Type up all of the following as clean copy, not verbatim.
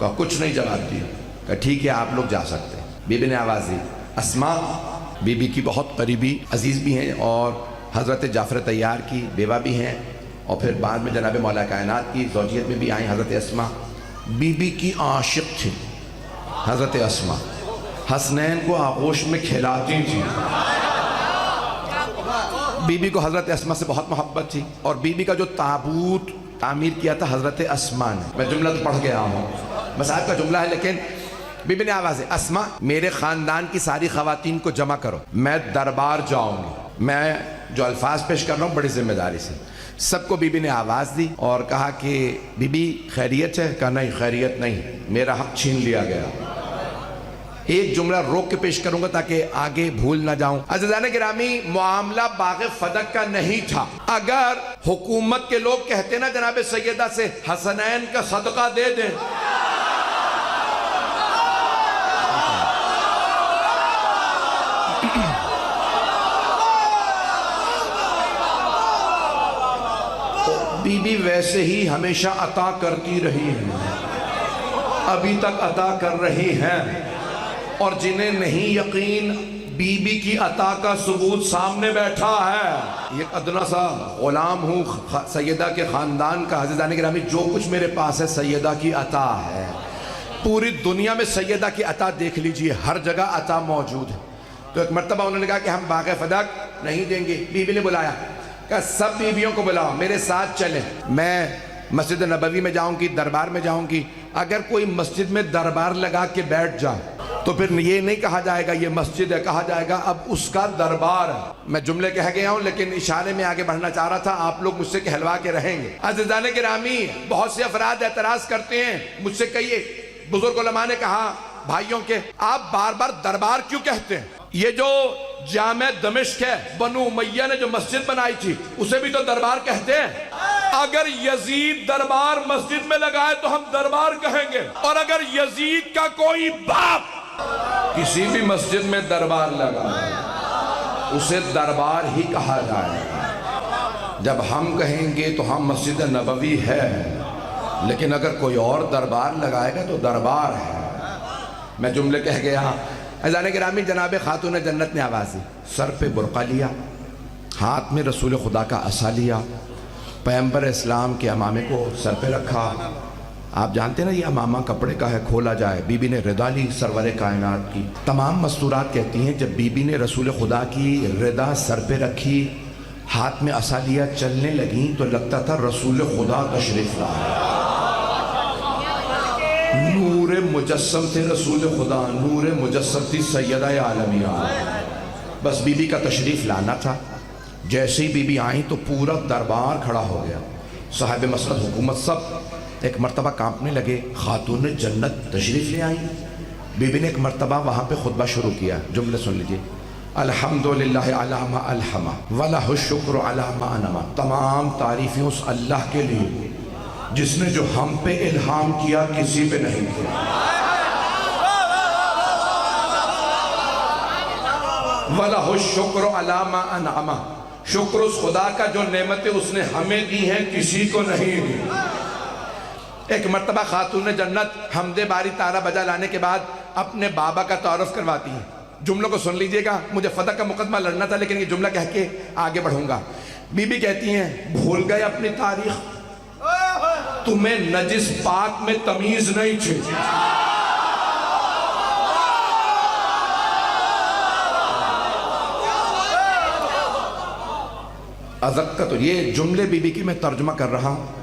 کہا کچھ نہیں جواب دیا. کہا ٹھیک ہے آپ لوگ جا سکتے ہیں. بی بی نے آواز دی. اسما بی بی کی بہت قریبی عزیز بھی ہیں اور حضرت جعفر طیار کی بیوہ بھی ہیں اور پھر بعد میں جناب مولا کائنات کی زوجیت میں بھی آئیں حضرت اسما. بی بی کی عاشق تھی حضرت اسما. حسنین کو آغوش میں کھلاتی تھی. بی بی کو حضرت اسما سے بہت محبت تھی اور بی بی کا جو تابوت تعمیر کیا تھا حضرت اسما نے. میں جملہ تو پڑھ گیا ہوں، بس آپ کا جملہ ہے، لیکن بی بی نے آواز ہے. اسما میرے خاندان کی ساری خواتین کو جمع کرو، میں دربار جاؤں گی. میں جو الفاظ پیش کر رہا ہوں بڑی ذمہ داری سے. سب کو بی بی نے آواز دی اور کہا کہ بی بی خیریت ہے؟ کہا نہیں خیریت نہیں، میرا حق چھین لیا گیا. ایک جملہ روک کے پیش کروں گا تاکہ آگے بھول نہ جاؤں. عزیزان گرامی، معاملہ باغ فدق کا نہیں تھا. اگر حکومت کے لوگ کہتے نا جناب سیدہ سے حسنین کا صدقہ دے دیں، بی بی ویسے ہی ہمیشہ عطا کرتی رہی ہیں، ابھی تک عطا کر رہی ہیں. اور جنہیں نہیں یقین بی بی کی عطا کا ثبوت سامنے بیٹھا ہے. یہ ادنا سا غلام ہوں سیدہ کے خاندان کا. عزیزان گرامی، جو کچھ میرے پاس ہے سیدہ کی عطا ہے. پوری دنیا میں سیدہ کی عطا دیکھ لیجئے، ہر جگہ عطا موجود ہے. تو ایک مرتبہ انہوں نے کہا کہ ہم باغ فدق نہیں دیں گے. بی بی نے بلایا، کہا سب بیویوں کو بلاؤ میرے ساتھ چلیں. میں مسجد نبوی میں جاؤں گی، دربار میں جاؤں گی. اگر کوئی مسجد میں دربار لگا کے بیٹھ جائے تو پھر یہ نہیں کہا جائے گا یہ مسجد ہے، کہا جائے گا اب اس کا دربار ہے. میں جملے کہہ گیا ہوں لیکن اشارے میں آگے بڑھنا چاہ رہا تھا، آپ لوگ مجھ سے کہلوا کے رہیں گے. عزیزان گرامی، بہت سے افراد اعتراض کرتے ہیں. مجھ سے کئی بزرگ علماء نے کہا بھائیوں کے آپ بار بار دربار کیوں کہتے ہیں؟ یہ جو جامع دمشق ہے، بنو امیہ نے جو مسجد بنائی تھی اسے بھی تو دربار کہتے ہیں. اگر یزید دربار مسجد میں لگائے تو ہم دربار کہیں گے، اور اگر یزید کا کوئی باپ کسی بھی مسجد میں دربار لگائے اسے دربار ہی کہا جائے گا. جب ہم کہیں گے تو ہم مسجد نبوی ہے، لیکن اگر کوئی اور دربار لگائے گا تو دربار ہے. میں جملے کہہ گیا. عزیزان گرامی، جناب خاتون جنت نے آواز دی. سر پہ برقع لیا، ہاتھ میں رسول خدا کا عصا لیا، پیغمبر اسلام کے امامے کو سر پہ رکھا. آپ جانتے نا یہ امامہ کپڑے کا ہے، کھولا جائے. بی بی نے ردا لی سرور کائنات کی. تمام مستورات کہتی ہیں جب بی بی نے رسول خدا کی ردا سر پہ رکھی، ہاتھ میں عصا لیا، چلنے لگیں تو لگتا تھا رسول خدا تشریف لائے. نور مجسم تھے رسول خدا، نور مجسم تھی سیدہ عالمیہ. بس بی بی کا تشریف لانا تھا. جیسے ہی بی بی آئیں تو پورا دربار کھڑا ہو گیا. صاحب مسند حکومت سب ایک مرتبہ کانپنے لگے. خاتون جنت تشریف لے آئیں. بی بی نے ایک مرتبہ وہاں پہ خطبہ شروع کیا. جملے سن لیجئے. الحمدللہ علی ما الہما ولہ الشکر علی ما انما. تمام تعریفیں اس اللہ کے لیے جس نے جو ہم پہ الہام کیا کسی پہ نہیں کیا. وَلَهُ الشُّكْرُ عَلَى مَا أَنْعَمَ. شکر اس خدا کا جو نعمتیں اس نے ہمیں دی ہیں کسی کو نہیں دی. ایک مرتبہ خاتون جنت حمد باری تارہ بجا لانے کے بعد اپنے بابا کا تعارف کرواتی ہیں. جملوں کو سن لیجئے گا. مجھے فدق کا مقدمہ لڑنا تھا لیکن یہ جملہ کہہ کے آگے بڑھوں گا. بی بی کہتی ہیں بھول گئے اپنی تاریخ، تمہیں نجس پاک میں تمیز نہیں تھی. ازکہ تو یہ جملے بی بی کی میں ترجمہ کر رہا ہوں.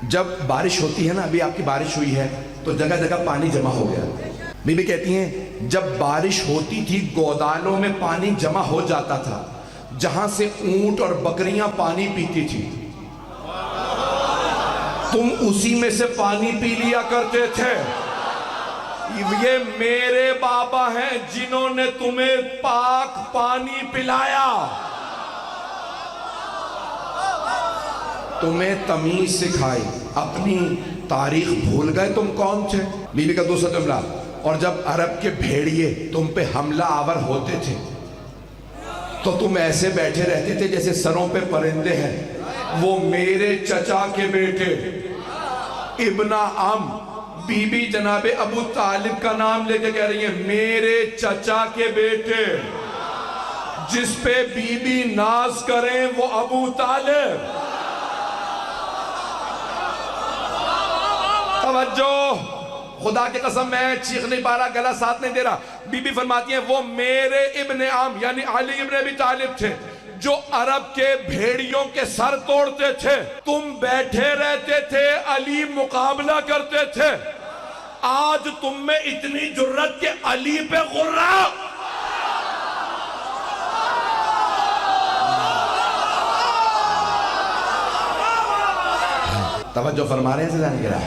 جب بارش ہوتی ہے نا، ابھی آپ کی بارش ہوئی ہے تو جگہ جگہ پانی جمع ہو گیا. بی بی کہتی ہیں جب بارش ہوتی تھی گودالوں میں پانی جمع ہو جاتا تھا جہاں سے اونٹ اور بکریاں پانی پیتی تھی. تم اسی میں سے پانی پی لیا کرتے تھے. یہ میرے بابا ہیں جنہوں نے تمہیں پاک پانی پلایا. تمہیں تمیز سکھائی. اپنی تاریخ بھول گئے تم کون تھے. بی بی کا دوسرا جملہ. اور جب عرب کے بھیڑیے تم پہ حملہ آور ہوتے تھے تو تم ایسے بیٹھے رہتے تھے جیسے سروں پہ پرندے ہیں. وہ میرے چچا کے بیٹے ابن عم بی بی جناب ابو طالب کا نام لے کے کہہ رہی ہیں میرے چچا کے بیٹے، جس پہ بی بی ناز کریں وہ ابو طالب۔ توجہ، خدا کی قسم میں چیخ نہیں پا رہا، گلا ساتھ نہیں دے رہا۔ بی بی فرماتی ہیں وہ میرے ابن عام یعنی علی ابن ابی طالب تھے جو عرب کے بھیڑیوں کے سر توڑتے تھے، تم بیٹھے رہتے تھے، علی مقابلہ کرتے تھے، آج تم میں اتنی جرت کہ علی پہ غرہ۔ توجہ فرما رہے ہیں زیدان گرہ،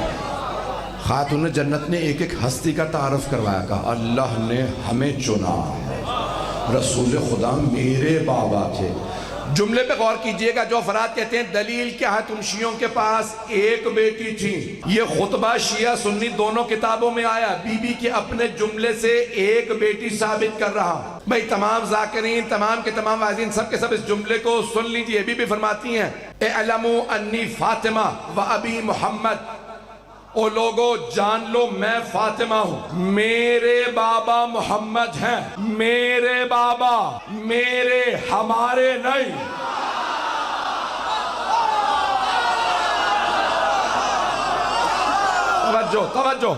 خاتون جنت نے ایک ایک ہستی کا تعارف کروایا، کہا اللہ نے ہمیں چنا، رسول خدا میرے بابا تھے۔ جملے پہ غور کیجئے گا، جو افراد کہتے ہیں دلیل کیا ہے تم شیعوں کے پاس ایک بیٹی تھی، یہ خطبہ شیعہ سنی دونوں کتابوں میں آیا، بی بی کے اپنے جملے سے ایک بیٹی ثابت کر رہا۔ بھئی تمام ذاکرین، تمام کے تمام واعظین سب کے سب اس جملے کو سن لیجئے۔ بی بی فرماتی ہیں اعلموا انی فاطمہ و ابی محمد، او لوگو جان لو میں فاطمہ ہوں، میرے بابا محمد ہیں، میرے بابا، میرے ہمارے نہیں۔ توجہ توجہ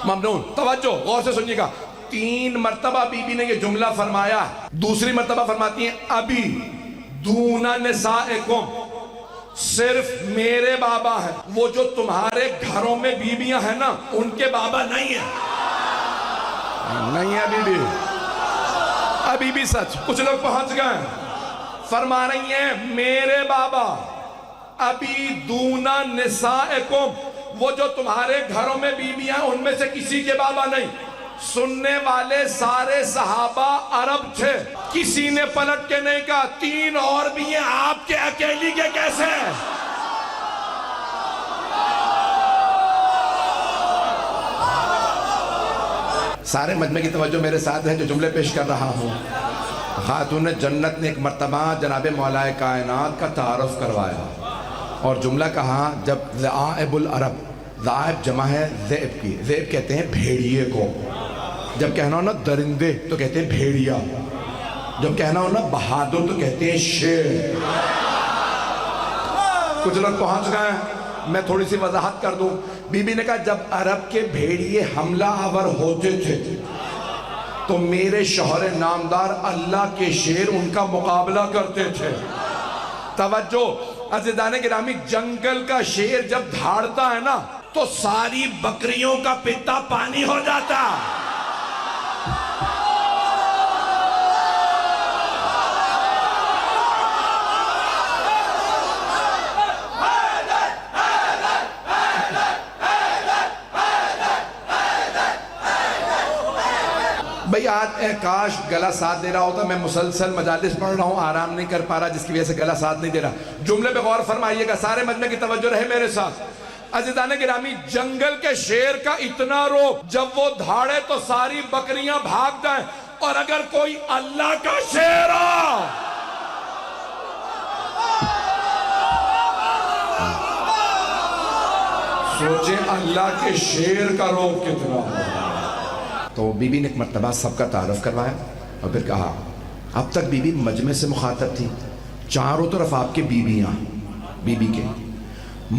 ممنون، توجہ غور سے سنیے گا، 3 مرتبہ بی بی نے یہ جملہ فرمایا، دوسری مرتبہ فرماتی ہیں ابھی دون نسائکم، صرف میرے بابا ہیں، وہ جو تمہارے گھروں میں بیویاں ہیں نا ان کے بابا نہیں ہیں، نہیں ہے بی بی، ابھی بھی سچ، کچھ لوگ پہنچ گئے، فرما رہی ہیں میرے بابا، ابھی دون نسائکم، وہ جو تمہارے گھروں میں بیویاں ہیں ان میں سے کسی کے بابا نہیں۔ سننے والے سارے صحابہ عرب تھے، کسی نے پلٹ کے نہیں کہا 3 اور بھی ہیں، آپ کے اکیلی کے کیسے ہیں؟ سارے مجمع کی توجہ میرے ساتھ ہے جو جملے پیش کر رہا ہوں۔ خاتون جنت نے ایک مرتبہ جناب مولا کائنات کا تعارف کروایا اور جملہ کہا، جب ذائب العرب، ذائب جمع ہے ذئب کی، ذئب کہتے ہیں بھیڑیے کو، جب کہنا ہو نا درندے تو کہتے ہیں بھیڑیا، جب کہنا ہو نا بہادر تو کہتے ہیں شیر۔ کچھ لوگ پہنچ گئے، میں تھوڑی سی وضاحت کر دوں۔ بی بی نے کہا جب عرب کے بھیڑیے حملہ آور ہوتے تھے تو میرے شوہر نامدار اللہ کے شیر ان کا مقابلہ کرتے تھے۔ توجہ عزیزان گرامی، جنگل کا شیر جب دھاڑتا ہے نا تو ساری بکریوں کا پتا پانی ہو جاتا۔ بھئی آج کاش گلا ساتھ دے رہا ہوتا، میں مسلسل مجالس پڑھ رہا ہوں، آرام نہیں کر پا رہا جس کی وجہ سے گلا ساتھ نہیں دے رہا۔ جملے پہ غور فرمائیے گا، سارے مجمع کی توجہ رہے میرے ساتھ۔ عزیزان گرامی، جنگل کے شیر کا اتنا روب، جب وہ دھاڑے تو ساری بکریاں بھاگ جائیں، اور اگر کوئی اللہ کا شیر آ، سوچیں اللہ کے شیر کا روب کتنا ہو۔ تو بی بی نے ایک مرتبہ سب کا تعارف کروایا اور پھر کہا، اب تک بی بی مجمع سے مخاطب تھی، چاروں طرف آپ کے بیویاں، بی بی کے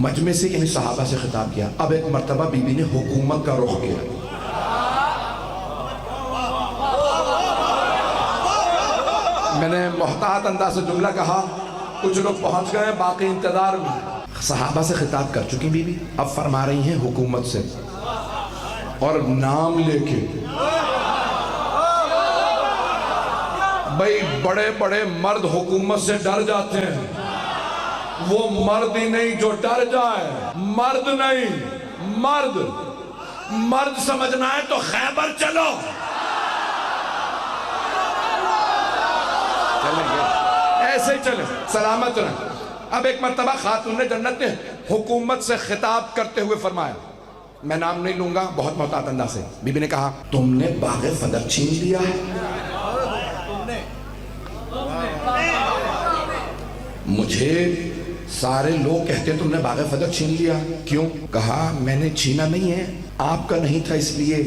مجمع سے یعنی صحابہ سے خطاب کیا، اب ایک مرتبہ بی بی نے حکومت کا رخ کیا۔ میں نے محتاط انداز سے جملہ کہا، کچھ لوگ پہنچ گئے، باقی انتظار میں۔ صحابہ سے خطاب کر چکی بی بی، اب فرما رہی ہیں حکومت سے اور نام لے کے۔ بھئی بڑے بڑے مرد حکومت سے ڈر جاتے ہیں، وہ مرد ہی نہیں جو ڈر جائے، مرد نہیں، مرد مرد سمجھنا ہے تو خیبر چلو۔ ایسے ہی چلے، سلامت رہیں۔ اب ایک مرتبہ خاتون جنت نے حکومت سے خطاب کرتے ہوئے فرمایا، میں نام نہیں لوں گا، بہت محتاط انداز سے۔ بی بی نے کہا، تم نے باغ فدق چھین لیا ہے، مجھے سارے لوگ کہتے تم نے باغ فدق چھین لیا، کیوں؟ کہا میں نے چھینا نہیں ہے، آپ کا نہیں تھا اس لیے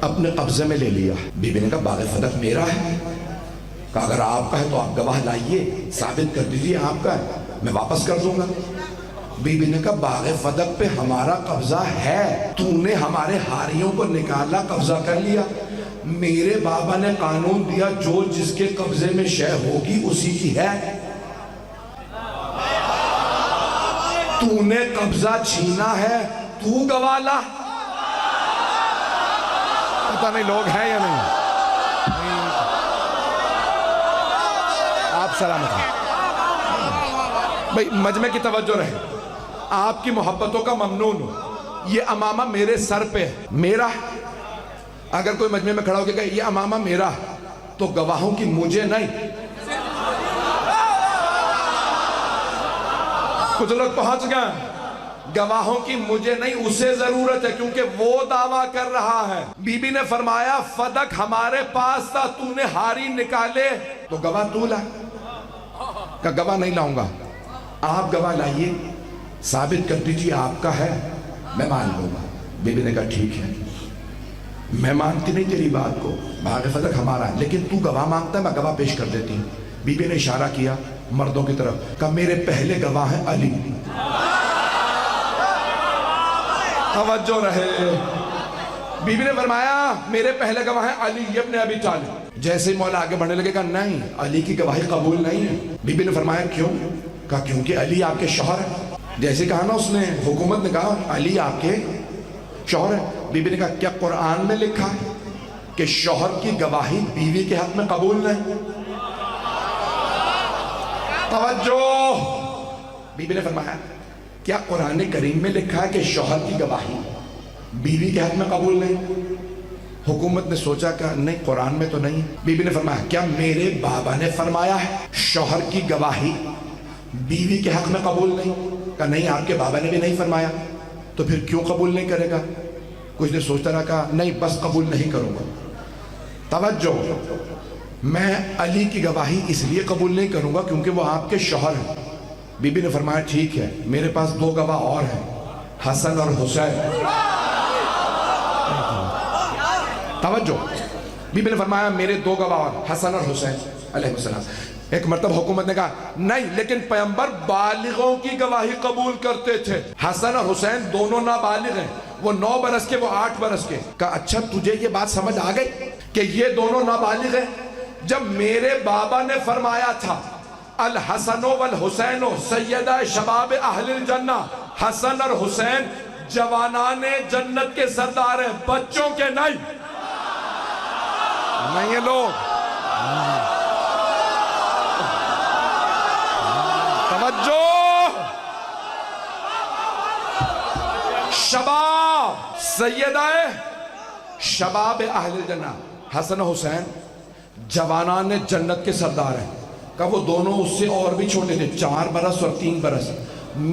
اپنے قبضے میں لے لیا۔ بی بی نے کہا باغ فدق میرا ہے۔ کہا اگر آپ کا ہے تو آپ گواہ لائیے، ثابت کر دیجیے آپ کا ہے، میں واپس کر دوں گا۔ بی بی نے کہا باغ فدق پہ ہمارا قبضہ ہے، تو نے ہمارے ہاریوں کو نکالا، قبضہ کر لیا۔ میرے بابا نے قانون دیا جو جس کے قبضے میں شے ہوگی اسی کی ہے، تو نے قبضہ چھینا ہے، تو گواہ لا۔ پتہ نہیں لوگ ہیں یا نہیں؟ آپ سلامت ہیں بھئی، مجمع کی توجہ رہے، آپ کی محبتوں کا ممنون ہوں۔ یہ امامہ میرے سر پہ میرا، اگر کوئی مجمع میں کھڑا ہو کے کہے یہ امامہ میرا، تو گواہوں کی مجھے نہیں۔ کچھ لوگ پہنچ گئے، گواہوں کی مجھے نہیں، اسے ضرورت ہے کیونکہ وہ دعویٰ کر رہا ہے۔ بی بی نے فرمایا فدق ہمارے پاس تھا، تو نے ہاری نکالے تو گواہ تو لا۔ کہ گواہ نہیں لاؤں گا، آپ گواہ لائیے، ثابت کر دیجیے آپ کا ہے، میں مان لوں گا۔ بی بی نے کہا ٹھیک ہے، میں مانتی نہیں تیری بات کو، باغ فدق ہمارا ہے، لیکن تو گواہ مانگتا ہے، میں گواہ پیش کر دیتی ہوں۔ بی بی نے اشارہ کیا مردوں کی طرف، کہا میرے پہلے گواہ ہیں علی۔ توجہ رہے، بی بی نے فرمایا میرے پہلے گواہ ہیں علی ابن ابی طالب۔ جیسے ہی مولا آگے بڑھنے لگے، کہا نہیں، علی کی گواہی قبول نہیں ہے۔ بی بی نے فرمایا کیوں؟ کہا کیونکہ علی آپ کے شوہر ہے۔ جیسے کہا نا اس نے، حکومت نے کہا علی آپ کے شوہر ہے۔ بی بی نے کہا کیا قرآن میں لکھا ہے کہ شوہر کی گواہی بیوی کے حق میں قبول نہیں؟ توجہ، بی بی نے فرمایا کیا قرآن کریم میں لکھا ہے کہ شوہر کی گواہی بیوی کے حق میں قبول نہیں؟ حکومت نے سوچا کہ نہیں، قرآن میں تو نہیں۔ بی بی نے فرمایا کیا میرے بابا نے فرمایا ہے شوہر کی گواہی بیوی کے حق میں قبول نہیں؟ کہا نہیں، آپ کے بابا نے بھی نہیں فرمایا، تو پھر کیوں قبول نہیں کرے گا؟ کچھ نے سوچتا رہا، کہا نہیں بس قبول نہیں کروں گا۔ توجہ، میں علی کی گواہی اس لیے قبول نہیں کروں گا کیونکہ وہ آپ کے شوہر ہیں۔ بی بی نے فرمایا ٹھیک ہے، میرے پاس دو گواہ اور ہیں، حسن اور حسین۔ توجہ، بی بی نے فرمایا میرے دو گواہ اور حسن اور حسین علیہ السلام۔ ایک مرتبہ حکومت نے کہا نہیں، لیکن پیغمبر بالغوں کی گواہی قبول کرتے تھے، حسن اور حسین دونوں نابالغ ہیں، وہ 9 برس کے، وہ 8 برس کے۔ کہا اچھا تجھے یہ بات سمجھ آ گئی کہ یہ دونوں نابالغ ہیں؟ جب میرے بابا نے فرمایا تھا الحسن والحسین سیدہ شباب اہل الجنہ، حسن اور حسین جوانان جنت کے سردار ہیں، بچوں کے نہیں۔ نہیں یہ لوگ توجہ، شباب سیدہ شباب اہل الجنہ، حسن و حسین جوانان جنت کے سردار ہیں۔ کہ وہ دونوں اس سے اور بھی چھوٹے تھے، 4 برس اور 3 برس۔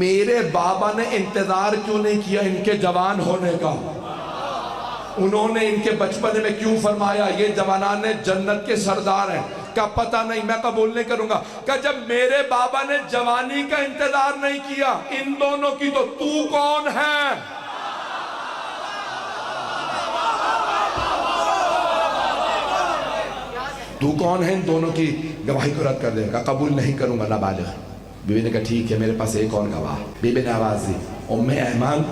میرے بابا نے انتظار کیوں نہیں کیا ان کے جوان ہونے کا؟ انہوں نے ان کے بچپنے میں کیوں فرمایا یہ جوانان جنت کے سردار ہیں؟ کا پتہ نہیں، میں قبول نہیں کروں گا۔ کہ جب میرے بابا نے جوانی کا انتظار نہیں کیا ان دونوں کی، تو کون ہے؟ تو کون ہے ان دونوں کی گواہی کو رد کر دے گا؟ قبول نہیں کروں گا، نابالغ۔ بی بی نے کہا ٹھیک ہے، میرے پاس ایک اور گواہ۔ بی بی نے آواز دی، ام ایمن،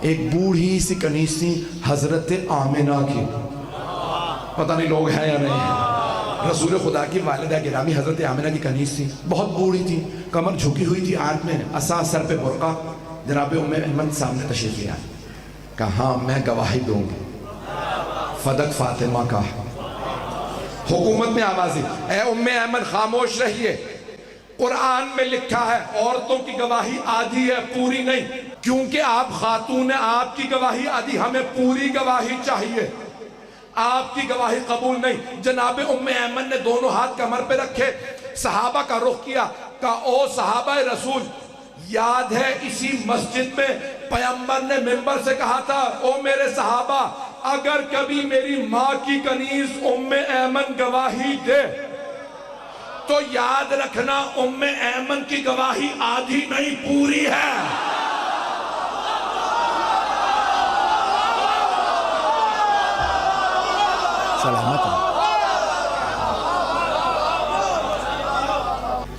ایک بوڑھی سی کنیسی حضرت آمنہ کی، پتہ نہیں لوگ ہیں یا نہیں ہیں، رسول خدا کی والدہ گرامی حضرت آمنہ کی کنیسی، بہت بوڑھی تھی، کمر جھکی ہوئی تھی، ہاتھ میں عصا، سر پہ برقع۔ جناب ام ایمن سامنے تشریف لے آئے، کہا ہاں میں گواہی دوں گی فدق فاطمہ کا۔ حکومت نے آواز دی، اے ام ایمن خاموش رہیے، قرآن میں لکھا ہے عورتوں کی گواہی آدھی ہے، پوری نہیں، کیونکہ آپ خاتون ہیں، آپ کی گواہی آدھی، ہمیں پوری گواہی چاہیے، آپ کی گواہی قبول نہیں۔ جناب ام ایمن نے دونوں ہاتھ کمر پہ رکھے، صحابہ کا رخ کیا، کہا او صحابہ رسول، یاد ہے اسی مسجد میں پیغمبر نے منبر سے کہا تھا او میرے صحابہ، اگر کبھی میری ماں کی کنیز ام ایمن گواہی دے تو یاد رکھنا ام ایمن کی گواہی آدھی نہیں پوری ہے. سلامت.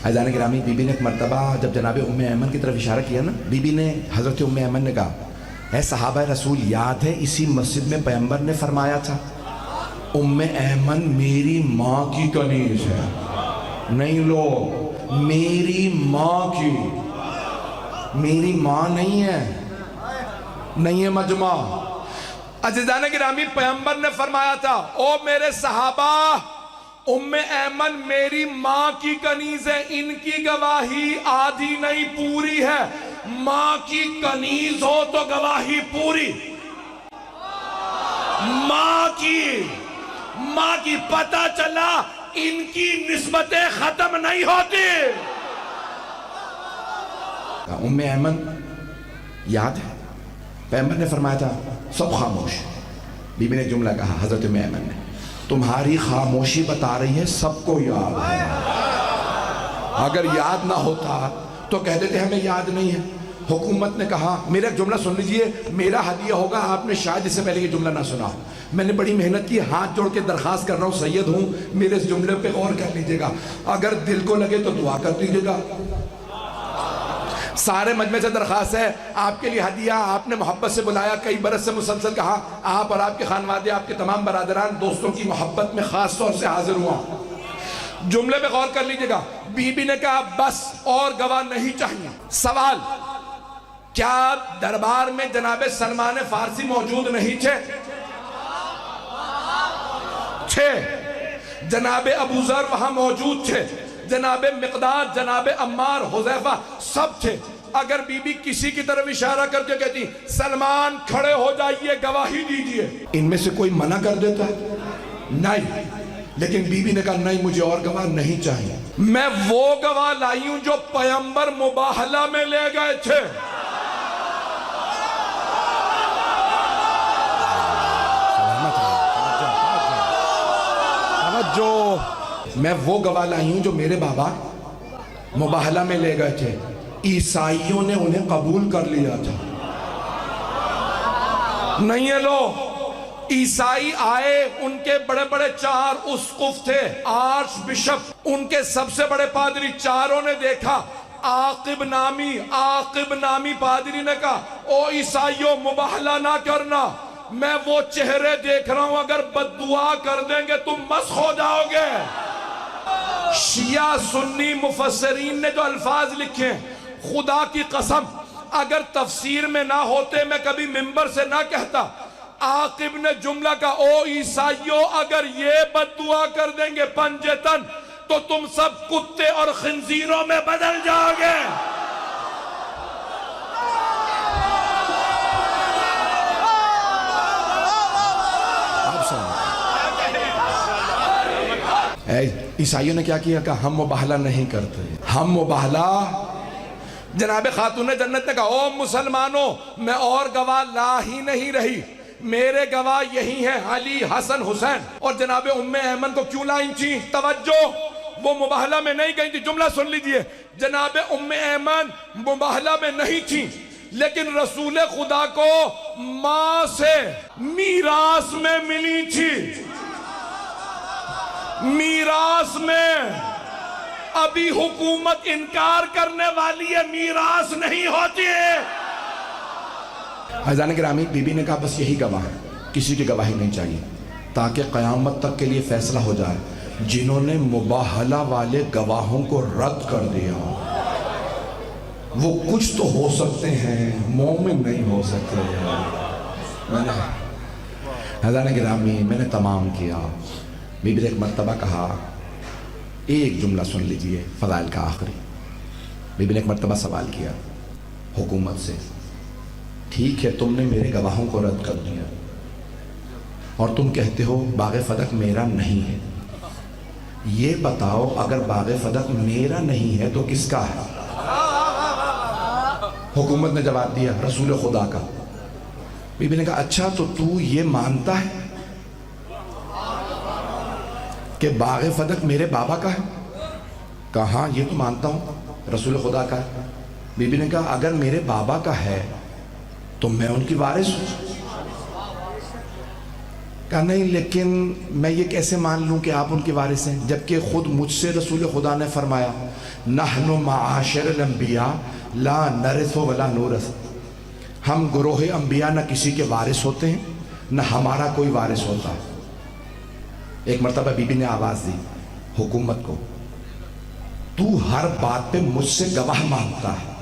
عزیزان گرامی، بی بی نے ایک مرتبہ جب جناب ام ایمن کی طرف اشارہ کیا نا، بی بی نے حضرت ام ایمن نے کہا اے صحابہ رسول، یاد ہے اسی مسجد میں پیغمبر نے فرمایا تھا ام ایمن میری ماں کی کنیز ہے. نہیں لو، میری ماں کی، میری ماں نہیں ہے، نہیں ہے مجمع. عزیزان گرامی، پیغمبر نے فرمایا تھا او میرے صحابہ، ام ایمن میری ماں کی کنیز ہے، ان کی گواہی آدھی نہیں پوری ہے. ماں کی کنیز ہو تو گواہی پوری. ماں کی پتہ چلا ان کی نسبتیں ختم نہیں ہوتی. ام ایمن یاد ہے پیغمبر نے فرمایا تھا سب خاموش. بی بی نے جملہ کہا حضرت ام ایمن نے، تمہاری خاموشی بتا رہی ہے سب کو یاد ہے. اگر یاد نہ ہوتا تو کہہ دیتے ہمیں یاد نہیں ہے. حکومت نے کہا، میرا ایک جملہ سن لیجئے، میرا ہدیہ ہوگا، آپ نے شاید اس سے پہلے یہ جملہ نہ سنا. میں نے بڑی محنت کی، ہاتھ جوڑ کے درخواست کر رہا ہوں، سید ہوں، میرے اس جملے پہ غور کر لیجئے گا، اگر دل کو لگے تو دعا کر دیجئے گا. سارے مجمع سے درخواست ہے، آپ کے لیے ہدیہ. آپ نے محبت سے بلایا، کئی برس سے مسلسل کہا، آپ اور آپ کے خانوادے، آپ کے تمام برادران دوستوں کی محبت میں خاص طور سے حاضر ہوا. جملے پہ غور کر لیجئے گا. بی بی نے کہا بس اور گواہ نہیں چاہیے. سوال، کیا دربار میں جناب سلمان فارسی موجود نہیں تھے؟ جناب ابو ذر وہاں موجود تھے، جناب مقداد، جناب عمار، حذیفہ سب تھے. اگر بی بی کسی کی طرف اشارہ کر کے کہتی سلمان کھڑے ہو جائیے گواہی دیجئے، ان میں سے کوئی منع کر دیتا ہے؟ نہیں. لیکن بی بی نے کہا نہیں، مجھے اور گواہ نہیں چاہیے. میں وہ گواہ لائی ہوں جو پیغمبر مباہلہ میں لے گئے تھے. میں وہ گواہ لائی ہوں جو میرے بابا مباہلہ میں لے گئے تھے، عیسائیوں نے انہیں قبول کر لیا تھا. نہیں ہے لو، عیسائی آئے، ان کے بڑے بڑے 4 اسقف تھے، آرچ بشپ، ان کے سب سے بڑے پادری، چاروں نے دیکھا. عاقب نامی پادری نے کہا او عیسائیوں مباہلہ نہ کرنا، میں وہ چہرے دیکھ رہا ہوں، اگر بددعا کر دیں گے تم مسخ ہو جاؤ گے. شیعہ سنی مفسرین نے جو الفاظ لکھے، خدا کی قسم اگر تفسیر میں نہ ہوتے میں کبھی منبر سے نہ کہتا. عاقب نے جملہ کا او عیسائیوں اگر یہ بددعا کر دیں گے پنجتن تو تم سب کتے اور خنزیروں میں بدل جاؤ گے. عیسائیوں نے کیا کیا؟ کہا ہم مباہلہ نہیں کرتے، ہم مباہلہ. جناب خاتون جنت نے کہا او مسلمانوں، میں اور گواہ لا ہی نہیں رہی، میرے گواہ یہی ہیں علی، حسن، حسین. اور جناب ام ایمن کو کیوں لائیں تھی؟ توجہ، وہ مباہلہ میں نہیں گئی تھی. جملہ سن لیجئے، جناب ام ایمن مباہلہ میں نہیں تھی، لیکن رسول خدا کو ماں سے میراث میں ملی تھی. میراث میں ابھی حکومت انکار کرنے والی ہے، میراث نہیں ہوتی ہے. عزیزان گرامی، بی بی نے کہا بس یہی گواہ ہے، کسی کی گواہی نہیں چاہیے، تاکہ قیامت تک کے لیے فیصلہ ہو جائے. جنہوں نے مباہلہ والے گواہوں کو رد کر دیا وہ کچھ تو ہو سکتے ہیں، مومن نہیں ہو سکتے. عزیزان گرامی، میں نے تمام کیا. بی بی نے ایک مرتبہ کہا، ایک جملہ سن لیجئے فضائل کا آخری. بی بی نے ایک مرتبہ سوال کیا حکومت سے، ٹھیک ہے تم نے میرے گواہوں کو رد کر دیا اور تم کہتے ہو باغ فدق میرا نہیں ہے، یہ بتاؤ اگر باغ فدق میرا نہیں ہے تو کس کا ہے؟ حکومت نے جواب دیا رسول خدا کا. بی بی نے کہا اچھا تو یہ مانتا ہے کہ باغ فدق میرے بابا کا ہے؟ کہا ہاں یہ تو مانتا ہوں رسول خدا کا ہے۔ بی بی نے کہا اگر میرے بابا کا ہے تو میں ان کی وارث ہوں۔ کہا نہیں، لیکن میں یہ کیسے مان لوں کہ آپ ان کی وارث ہیں، جبکہ خود مجھ سے رسول خدا نے فرمایا نحن معاشر الانبیاء لا نرث ولا نورث، ہم گروہ انبیاء نہ کسی کے وارث ہوتے ہیں نہ ہمارا کوئی وارث ہوتا۔ ایک مرتبہ بی بی نے آواز دی حکومت کو، تو ہر بات پہ مجھ سے گواہ مانگتا ہے،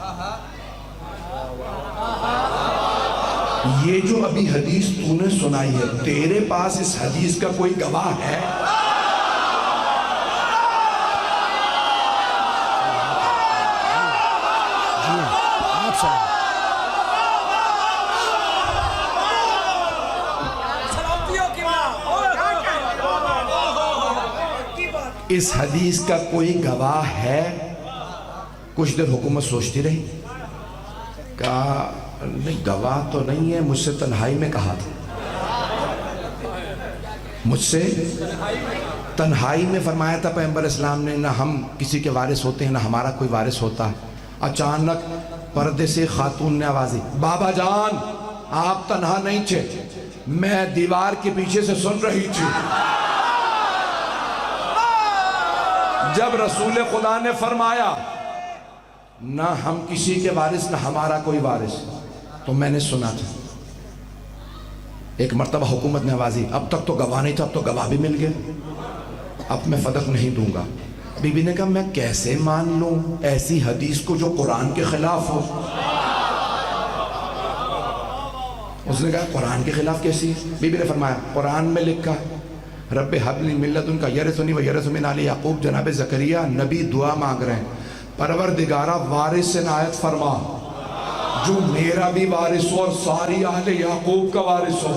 یہ جو ابھی حدیث تو نے سنائی ہے تیرے پاس اس حدیث کا کوئی گواہ ہے؟ اس حدیث کا کوئی گواہ ہے؟ کچھ دیر حکومت سوچتی رہی، کہا نہیں گواہ تو نہیں ہے، مجھ سے تنہائی میں کہا تھا، مجھ سے تنہائی میں فرمایا تھا پیغمبر اسلام نے، نہ ہم کسی کے وارث ہوتے ہیں نہ ہمارا کوئی وارث ہوتا۔ اچانک پردے سے خاتون نے آواز دی بابا جان آپ تنہا نہیں تھے، میں دیوار کے پیچھے سے سن رہی تھی، جب رسول خدا نے فرمایا نہ ہم کسی کے وارث نہ ہمارا کوئی وارث، تو میں نے سنا تھا۔ ایک مرتبہ حکومت نے آواز دی اب تک تو گواہ نہیں تھا، اب تو گواہ بھی مل گئے، اب میں فدق نہیں دوں گا۔ بی بی نے کہا میں کیسے مان لوں ایسی حدیث کو جو قرآن کے خلاف ہو؟ اس نے کہا قرآن کے خلاف کیسی ہے؟ بی بی نے فرمایا قرآن میں لکھا رب حب لی من لدنک یرثنی و یرث من آل یعقوب، جناب زکریا نبی دعا مانگ رہے ہیں پروردگارہ وارث سے عنایت فرما جو میرا بھی وارث ہو اور ساری اہل یعقوب کا وارث ہو۔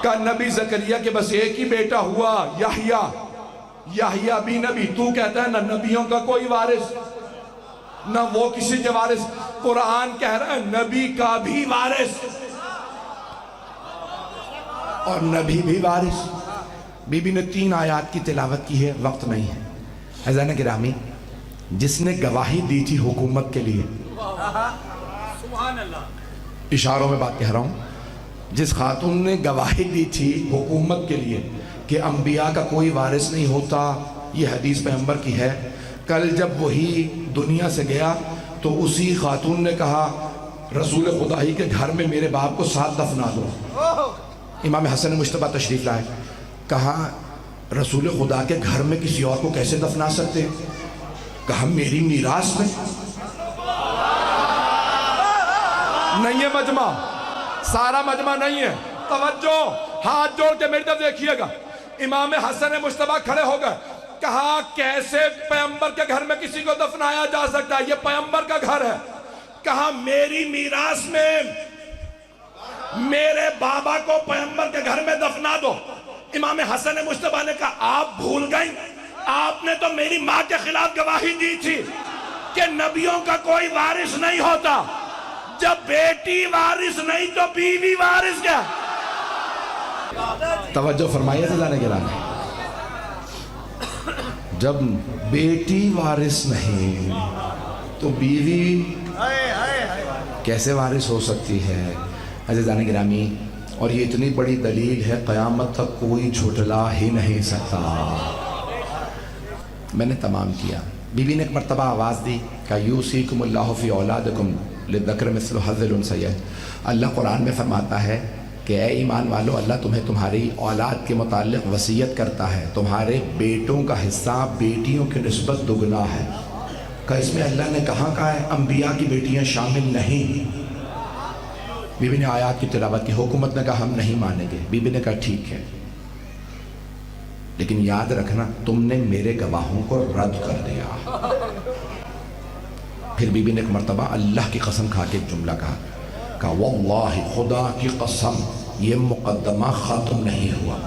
کہ نبی زکریا کے بس ایک ہی بیٹا ہوا یحییٰ، یحییٰ بھی نبی، تو کہتا ہے نہ نبیوں کا کوئی وارث نہ وہ کسی کے وارث، قرآن کہہ رہا ہے نبی کا بھی وارث اور نبی بھی وارث۔ بی بی نے 3 آیات کی تلاوت کی ہے، وقت نہیں ہے۔ عزیزان گرامی، جس نے گواہی دی تھی حکومت کے لیے، اشاروں میں بات کہہ رہا ہوں، جس خاتون نے گواہی دی تھی حکومت کے لیے کہ انبیاء کا کوئی وارث نہیں ہوتا، یہ حدیث پیغمبر کی ہے، کل جب وہی دنیا سے گیا تو اسی خاتون نے کہا رسول خدا ہی کے گھر میں میرے باپ کو ساتھ دفنا دو۔ امام حسن مجتبیٰ تشریف لائے، کہا رسول خدا کے گھر میں کسی اور کو کیسے دفنا سکتے ہیں؟ کہا میری میراث میں نہیں ہے مجمع، سارا مجمع نہیں ہے، توجہ ہاتھ جوڑ کے میری طرف دیکھیے گا۔ امام حسن مجتبیٰ کھڑے ہو گئے، کہا کیسے پیغمبر کے گھر میں کسی کو دفنایا جا سکتا ہے؟ یہ پیغمبر کا گھر ہے۔ کہا میری میراث میں میرے بابا کو پیغمبر کے گھر میں دفنا دو۔ امام حسن مجتبیٰ نے کہا آپ بھول گئیں، آپ نے تو میری ماں کے خلاف گواہی دی تھی کہ نبیوں کا کوئی وارث نہیں ہوتا، جب بیٹی وارث نہیں تو بیوی وارث کیا؟ توجہ فرمائیے عزیزان گرامی، جب بیٹی وارث نہیں تو بیوی کیسے وارث ہو سکتی ہے؟ عزیزان گرامی، اور یہ اتنی بڑی دلیل ہے قیامت تک کوئی جھٹلا ہی نہیں سکتا۔ میں نے تمام کیا۔ بی بی نے ایک مرتبہ آواز دی کہ یوصیکم اللہ فی اولادکم للذکر مثل حظ الانثیین، اللہ قرآن میں فرماتا ہے کہ اے ایمان والو اللہ تمہیں تمہاری اولاد کے متعلق وصیت کرتا ہے، تمہارے بیٹوں کا حصہ بیٹیوں کی نسبت دگنا ہے۔ کہ اس میں اللہ نے کہاں کہا ہے انبیاء کی بیٹیاں شامل نہیں؟ بی بی نے آیات کی تلاوت کی، حکومت نے کہا ہم نہیں مانیں گے۔ بی بی نے کہا ٹھیک ہے، لیکن یاد رکھنا تم نے میرے گواہوں کو رد کر دیا۔ پھر بی بی نے ایک مرتبہ اللہ کی قسم کھا کے ایک جملہ کہا واللہ خدا کی قسم یہ مقدمہ ختم نہیں ہوا،